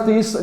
30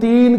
3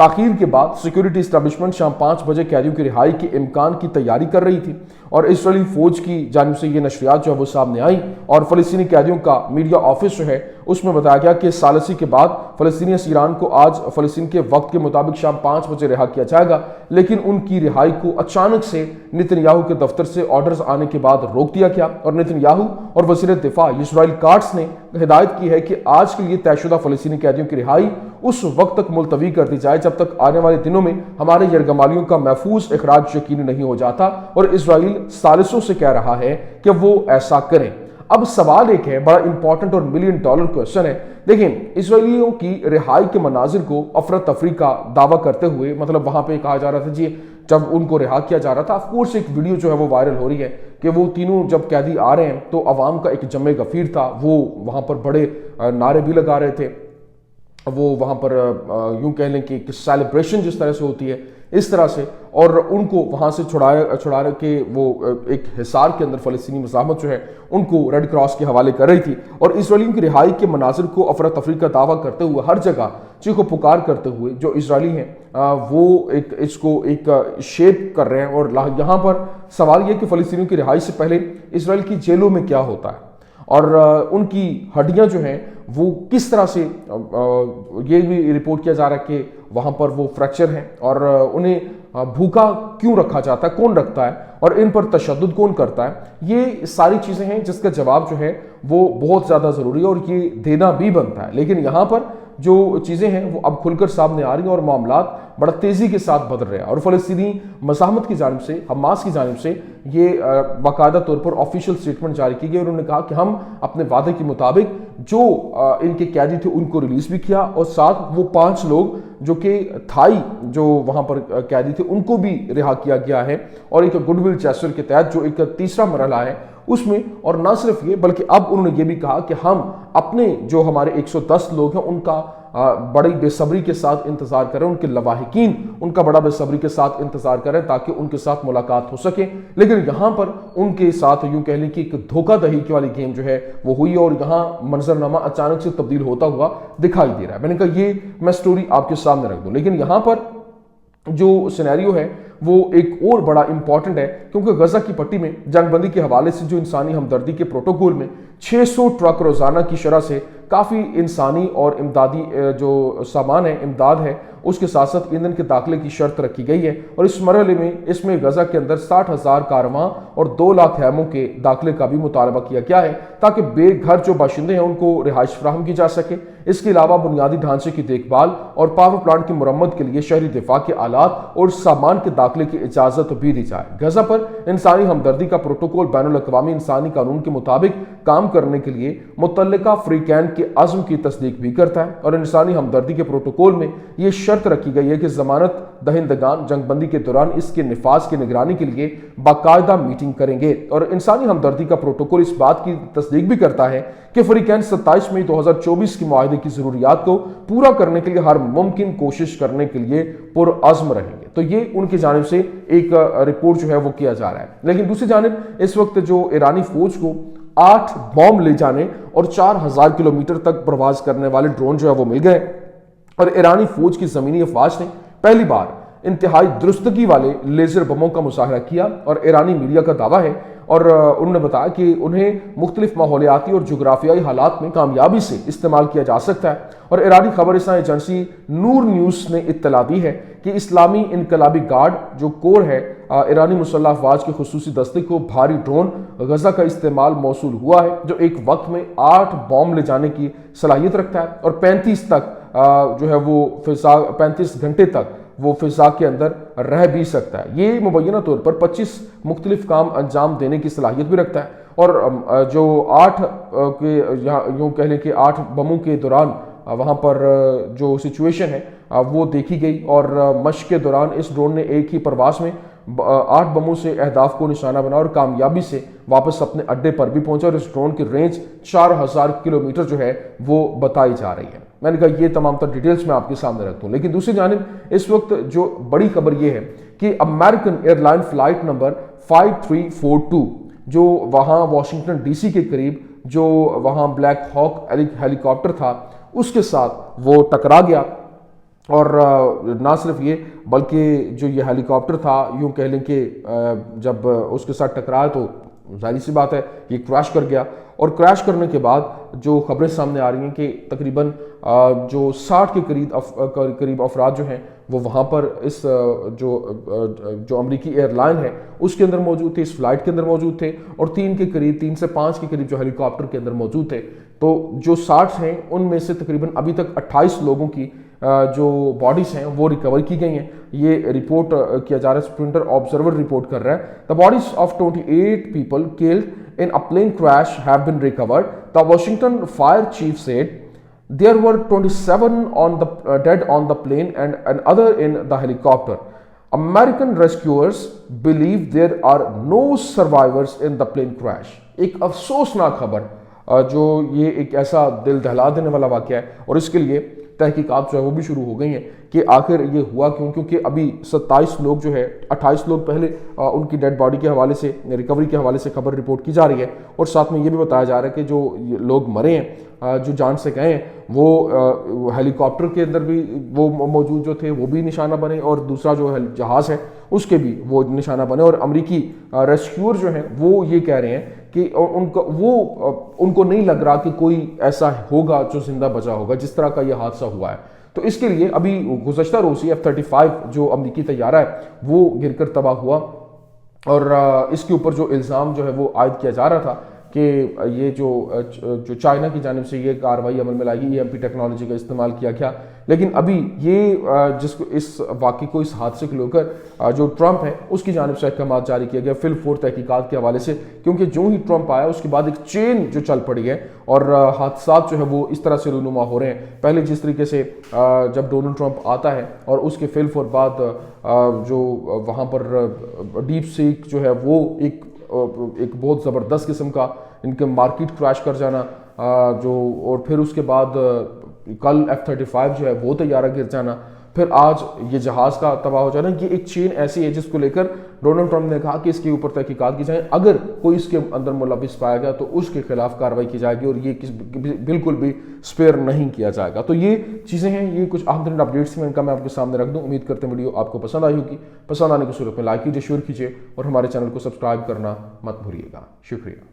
تاخیر کے بعد سیکیورٹی اسٹیبلشمنٹ شام 5 بجے قیدیوں کی رہائی کے امکان کی تیاری کر رہی تھی اور اسرائیلی فوج کی جانب سے یہ نشریات جو ہے وہ سامنے آئیں اور فلسطینی قیدیوں کا میڈیا آفس جو ہے اس میں بتایا گیا کہ ثالثی کے بعد فلسطینی اسیران کو آج فلسطین کے وقت کے مطابق شام 5 بجے رہا کیا جائے گا، لیکن ان کی رہائی کو اچانک سے نتن یاہو کے دفتر سے آرڈرز آنے کے بعد روک دیا گیا اور نتن یاہو اور وزیر دفاع اسرائیل کاٹس نے ہدایت کی ہے کہ آج کے لیے طے شدہ فلسطینی قیدیوں کی رہائی اس وقت تک ملتوی کر دی جائے جب تک آنے والے دنوں میں ہمارے یرغمالیوں کا محفوظ اخراج یقینی نہیں ہو جاتا، اور اسرائیل ثالثوں سے کہہ رہا ہے کہ وہ ایسا کریں۔ اب سوال ایک ہے، بڑا امپورٹنٹ اور $1 ملین کوسچن ہے۔ دیکھیں، اسرائیلیوں کی رہائی کے مناظر کو افراتفری کا دعویٰ کرتے ہوئے، مطلب وہاں پہ کہا جا رہا تھا جی جب ان کو رہا کیا جا رہا تھا، آف کورس ایک ویڈیو جو ہے وہ وائرل ہو رہی ہے کہ وہ تینوں جب قیدی آ رہے ہیں تو عوام کا ایک جمع غفیر تھا، وہ وہاں پر بڑے نعرے بھی لگا رہے تھے، وہ وہاں پر یوں کہہ لیں کہ سیلیبریشن جس طرح سے ہوتی ہے اس طرح سے، اور ان کو وہاں سے چھڑا کے وہ ایک حصار کے اندر فلسطینی مزاحمت جو ہے ان کو ریڈ کراس کے حوالے کر رہی تھی، اور اسرائیلیوں کی رہائی کے مناظر کو افراتفری کا دعویٰ کرتے ہوئے ہر جگہ چیخ و پکار کرتے ہوئے جو اسرائیلی ہیں وہ اس کو ایک شیپ کر رہے ہیں۔ اور یہاں پر سوال یہ کہ فلسطینیوں کی رہائی سے پہلے اسرائیل کی جیلوں میں کیا ہوتا ہے اور ان کی ہڈیاں جو ہیں وہ کس طرح سے، یہ بھی رپورٹ کیا جا رہا ہے کہ وہاں پر وہ فریکچر ہیں اور انہیں بھوکا کیوں رکھا جاتا ہے، کون رکھتا ہے، اور ان پر تشدد کون کرتا ہے۔ یہ ساری چیزیں ہیں جس کا جواب جو ہے وہ بہت زیادہ ضروری ہے اور یہ دینا بھی بنتا ہے، لیکن یہاں پر جو چیزیں ہیں وہ اب کھل کر سامنے آ رہی ہیں اور معاملات بڑا تیزی کے ساتھ بدل رہے ہیں، اور فلسطینی مزاحمت کی جانب سے، حماس کی جانب سے یہ باقاعدہ طور پر آفیشیل سٹیٹمنٹ جاری کی گئی، اور انہوں نے کہا کہ ہم اپنے وعدے کے مطابق جو ان کے قیدی تھے ان کو ریلیز بھی کیا، اور ساتھ وہ 5 لوگ جو کہ تھائی جو وہاں پر قیدی تھے ان کو بھی رہا کیا گیا ہے، اور ایک گڈ ول جیسچر کے تحت جو ایک تیسرا مرحلہ ہے اس میں۔ اور نہ صرف یہ بلکہ اب انہوں نے یہ بھی کہا کہ ہم اپنے جو ہمارے 110 لوگ ہیں ان کا بڑی بے صبری کے ساتھ انتظار کریں، ان کے لواحقین ان کا بڑا بے صبری کے ساتھ انتظار کریں تاکہ ان کے ساتھ ملاقات ہو سکے، لیکن یہاں پر ان کے ساتھ یوں کہہ لیں کہ ایک دھوکہ دہی کی والی گیم جو ہے وہ ہوئی، اور یہاں منظرنامہ اچانک سے تبدیل ہوتا ہوا دکھائی دے رہا ہے۔ میں نے کہا یہ میں سٹوری آپ کے سامنے رکھ دوں، لیکن یہاں پر جو سینیریو ہے وہ ایک اور بڑا امپورٹنٹ ہے، کیونکہ غزہ کی پٹی میں جنگ بندی کے حوالے سے جو انسانی ہمدردی کے پروٹوکول میں 600 ٹرک روزانہ کی شرح سے کافی انسانی اور امدادی جو سامان ہے، امداد ہے، اس کے ساتھ ساتھ ایندھن کے داخلے کی شرط رکھی گئی ہے، اور اس مرحلے میں اس میں غزہ کے اندر 60,000 کارواں اور 2 لاکھ خیموں کے داخلے کا بھی مطالبہ کیا گیا ہے تاکہ بے گھر جو باشندے ہیں ان کو رہائش فراہم کی جا سکے۔ اس کے علاوہ بنیادی ڈھانچے کی دیکھ بھال اور پاور پلانٹ کی مرمت کے لیے شہری دفاع کے آلات اور سامان کے داخلے کی اجازت بھی دی جائے۔ غزہ پر انسانی ہمدردی کا پروٹوکول بین الاقوامی انسانی قانون کے مطابق کام کرنے کے لیے متعلقہ فریقین کے عزم کی تصدیق بھی کرتا ہے، اور انسانی ہمدردی کے پروٹوکول میں یہ شرط رکھی گئی ہے کہ ضمانت دہندگان جنگ بندی کے دوران اس کے نفاذ کی نگرانی کے لیے باقاعدہ میٹنگ کریں گے، اور انسانی ہمدردی کا پروٹوکول اس بات کی تصدیق بھی کرتا ہے کہ فریقین 27 مئی 2024 کے معاہدے کی ضروریات کو پورا کرنے کے لیے ہر ممکن کوشش کرنے کے لیے پرعزم رہیں گے۔ تو یہ ان کی جانب سے ایک رپورٹ جو ہے وہ کیا جا رہا ہے، لیکن دوسری جانب اس وقت جو ایرانی فوج کو 8 بوم لے جانے اور 4000 کلومیٹر تک پرواز کرنے والے ڈرون جو ہے وہ مل گئے، اور ایرانی فوج کی زمینی افواج نے پہلی بار انتہائی درستگی والے لیزر بموں کا مظاہرہ کیا، اور ایرانی میڈیا کا دعویٰ ہے اور انہوں نے بتایا کہ انہیں مختلف ماحولیاتی اور جغرافیائی حالات میں کامیابی سے استعمال کیا جا سکتا ہے، اور ایرانی خبر رساں ایجنسی نور نیوز نے اطلاع دی ہے کہ اسلامی انقلابی گارڈ جو کور ہے ایرانی مسلح افواج کی خصوصی دستے کو بھاری ڈرون غزہ کا استعمال موصول ہوا ہے جو ایک وقت میں 8 بوم لے جانے کی صلاحیت رکھتا ہے، اور 35 تک جو ہے وہ 35 گھنٹے تک وہ فضا کے اندر رہ بھی سکتا ہے۔ یہ مبینہ طور پر 25 مختلف کام انجام دینے کی صلاحیت بھی رکھتا ہے، اور جو 8 یوں کہہ لیں کہ 8 بموں کے دوران وہاں پر جو سچویشن ہے وہ دیکھی گئی، اور مشق کے دوران اس ڈرون نے ایک ہی پرواز میں 8 بموں سے اہداف کو نشانہ بنا اور کامیابی سے واپس اپنے اڈے پر بھی پہنچا، اور اس ڈرون کی رینج 4000 کلومیٹر جو ہے وہ بتائی جا رہی ہے۔ میں نے کہا یہ تمام تر ڈیٹیلز میں آپ کے سامنے رکھتا ہوں، لیکن دوسری جانب اس وقت جو بڑی خبر یہ ہے کہ American airline flight number 5342 جو وہاں واشنگٹن ڈی سی کے قریب جو وہاں بلیک ہاک ہیلی کاپٹر تھا اس کے ساتھ وہ ٹکرا گیا، اور نہ صرف یہ بلکہ جو یہ ہیلی کاپٹر تھا یوں کہہ لیں کہ جب اس کے ساتھ ٹکرایا تو ظاہر سی بات ہے یہ کریش کر گیا، اور کریش کرنے کے بعد جو خبریں سامنے آ رہی ہیں کہ تقریباً جو 60 کے قریب افراد جو ہیں وہ وہاں پر اس جو امریکی ایئر لائن ہے اس کے اندر موجود تھے، اس فلائٹ کے اندر موجود تھے، اور 3 سے 5 کے قریب جو ہیلی کاپٹر کے اندر موجود تھے۔ تو جو 60 ہیں ان میں سے تقریباً ابھی تک 28 لوگوں کی جو باڈیز ہیں وہ ریکور کی گئی ہیں، یہ رپورٹ کیا جا رہا ہے، اسپرنٹر آبزرور رپورٹ کر رہا ہے۔ The bodies of 28 people killed in a plane crash have been recovered. The Washington fire chief said there were 27 dead on the plane and other in the helicopter. American rescuers believe there are no survivors in the plane crash. ایک افسوسناک خبر جو یہ ایک ایسا دل دہلا دینے والا واقعہ ہے، اور اس کے لیے تحقیقات جو ہے وہ بھی شروع ہو گئی ہیں کہ آخر یہ ہوا کیوں، کیونکہ ابھی 27 لوگ جو ہے 28 لوگ پہلے ان کی ڈیڈ باڈی کے حوالے سے ریکوری کے حوالے سے خبر رپورٹ کی جا رہی ہے، اور ساتھ میں یہ بھی بتایا جا رہا ہے کہ جو لوگ مرے ہیں جو جان سے گئے ہیں وہ ہیلی کاپٹر کے اندر بھی وہ موجود جو تھے وہ بھی نشانہ بنے، اور دوسرا جو جہاز ہے اس کے بھی وہ نشانہ بنے، اور امریکی ریسکیور جو ہیں وہ یہ کہہ رہے ہیں کہ ان کو نہیں لگ رہا کہ کوئی ایسا ہوگا جو زندہ بچا ہوگا جس طرح کا یہ حادثہ ہوا ہے۔ تو اس کے لیے ابھی گزشتہ روز F-35 جو امریکی طیارہ ہے وہ گر کر تباہ ہوا، اور اس کے اوپر جو الزام جو ہے وہ عائد کیا جا رہا تھا کہ یہ جو چائنا کی جانب سے یہ کارروائی عمل میں لائی گئی، EMP ٹیکنالوجی کا استعمال کیا گیا، لیکن ابھی یہ اس واقعے کو، اس حادثے کو لے کر جو ٹرمپ ہے اس کی جانب سے احکامات جاری کیا گیا فی الفور تحقیقات کے حوالے سے، کیونکہ جو ہی ٹرمپ آیا اس کے بعد ایک چین جو چل پڑی ہے، اور حادثات جو ہے وہ اس طرح سے رونما ہو رہے ہیں۔ پہلے جس طریقے سے جب ڈونلڈ ٹرمپ آتا ہے اور اس کے فی الفور بعد جو وہاں پر ڈیپ سیک جو ہے وہ ایک بہت زبردست قسم کا ان کے مارکیٹ کریش کر جانا، اور پھر اس کے بعد کل F-35 جو ہے وہ طیارہ گر جانا، پھر آج یہ جہاز کا تباہ ہو جانا، یہ ایک چین ایسی ہے جس کو لے کر ڈونلڈ ٹرمپ نے کہا کہ اس کے اوپر تحقیقات کی جائیں، اگر کوئی اس کے اندر ملوث پایا گیا تو اس کے خلاف کارروائی کی جائے گی، اور یہ بالکل بھی سپیئر نہیں کیا جائے گا۔ تو یہ چیزیں ہیں، یہ کچھ اہم ترین اپڈیٹس میں ان کا میں آپ کے سامنے رکھ دوں۔ امید کرتے ہیں ویڈیو آپ کو پسند آئی ہوگی، پسند آنے کی صورت میں لائک کیجیے، شیئر کیجیے، اور ہمارے چینل کو سبسکرائب کرنا مت بھولیے گا۔ شکریہ۔